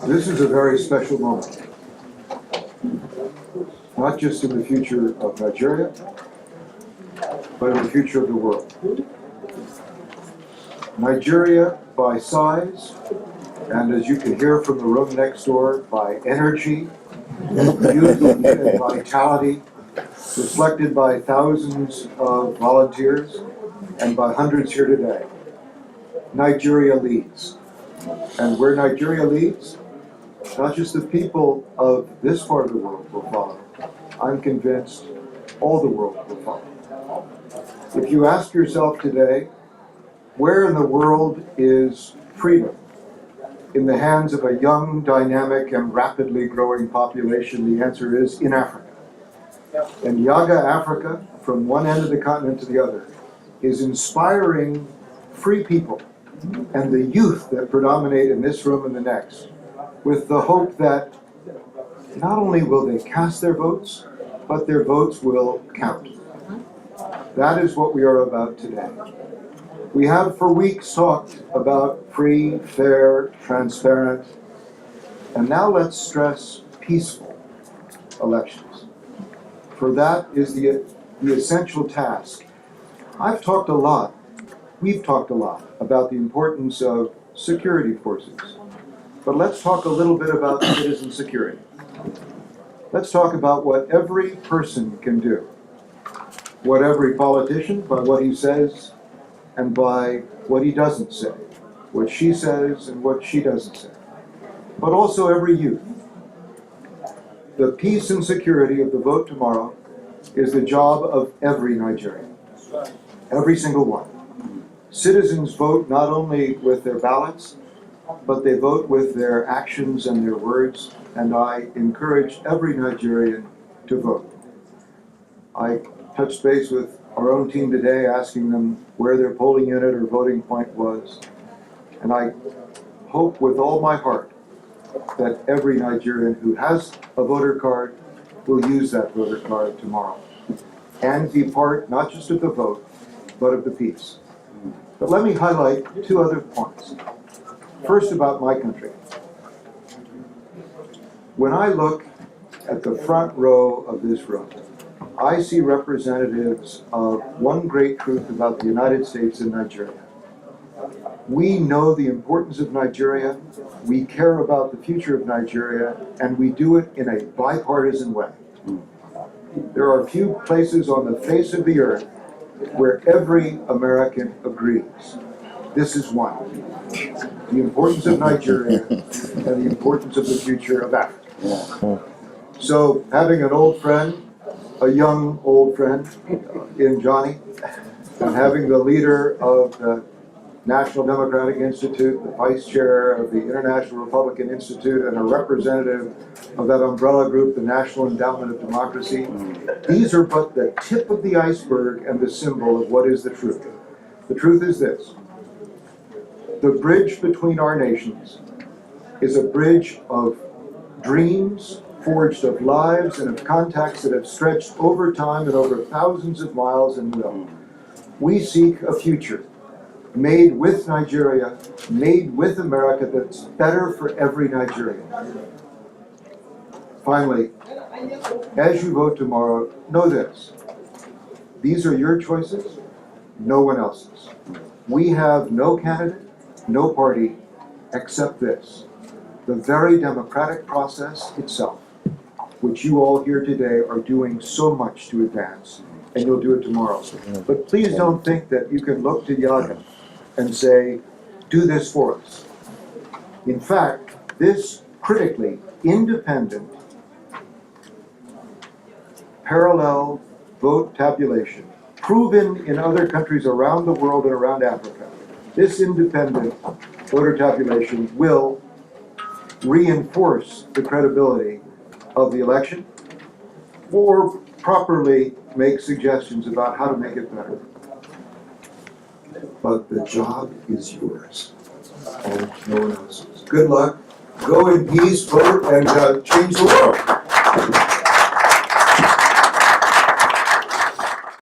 This is a very special moment, not just in the future of Nigeria, but in the future of the world. Nigeria, by size, and as you can hear from the room next door, by energy, youth, and vitality, reflected by thousands of volunteers and by hundreds here today, Nigeria leads. And where Nigeria leads, not just the people of this part of the world will follow. I'm convinced all the world will follow. If you ask yourself today, where in the world is freedom? In the hands of a young, dynamic, and rapidly growing population, the answer is in Africa. And YIAGA Africa, from one end of the continent to the other, is inspiring free people and the youth that predominate in this room and the next, with the hope that not only will they cast their votes, but their votes will count. That is what we are about today. We have for weeks talked about free, fair, transparent, and now let's stress peaceful elections. For that is the essential task. I've talked a lot, we've talked a lot about the importance of security forces. But let's talk a little bit about citizen security. Let's talk about what every person can do. What every politician, by what he says and by what he doesn't say. What she says and what she doesn't say. But also every youth. The peace and security of the vote tomorrow is the job of every Nigerian. Every single one. Citizens vote not only with their ballots, but they vote with their actions and their words, and I encourage every Nigerian to vote. I touched base with our own team today, asking them where their polling unit or voting point was, and I hope with all my heart that every Nigerian who has a voter card will use that voter card tomorrow and be part not just of the vote, but of the peace. But let me highlight two other points. First, about my country. When I look at the front row of this room, I see representatives of one great truth about the United States and Nigeria. We know the importance of Nigeria, we care about the future of Nigeria, and we do it in a bipartisan way. There are few places on the face of the earth where every American agrees. This is one. The importance of Nigeria and the importance of the future of Africa. So, having an old friend, a young old friend in Johnny, and having the leader of the National Democratic Institute, the vice chair of the International Republican Institute, and a representative of that umbrella group, the National Endowment of Democracy. These are but the tip of the iceberg and the symbol of what is the truth. The truth is this. The bridge between our nations is a bridge of dreams, forged of lives and of contacts that have stretched over time and over thousands of miles and will. We seek a future made with Nigeria, made with America, that's better for every Nigerian. Finally, as you vote tomorrow, know this. These are your choices, no one else's. We have no candidate, no party, except this. The very democratic process itself, which you all here today are doing so much to advance, and you'll do it tomorrow. But please don't think that you can look to YIAGA and say, do this for us. In fact, this critically independent, parallel vote tabulation, proven in other countries around the world and around Africa, this independent voter tabulation will reinforce the credibility of the election or properly make suggestions about how to make it better. But the job is yours and no one else's. Good luck. Go in peace, vote, and change the world.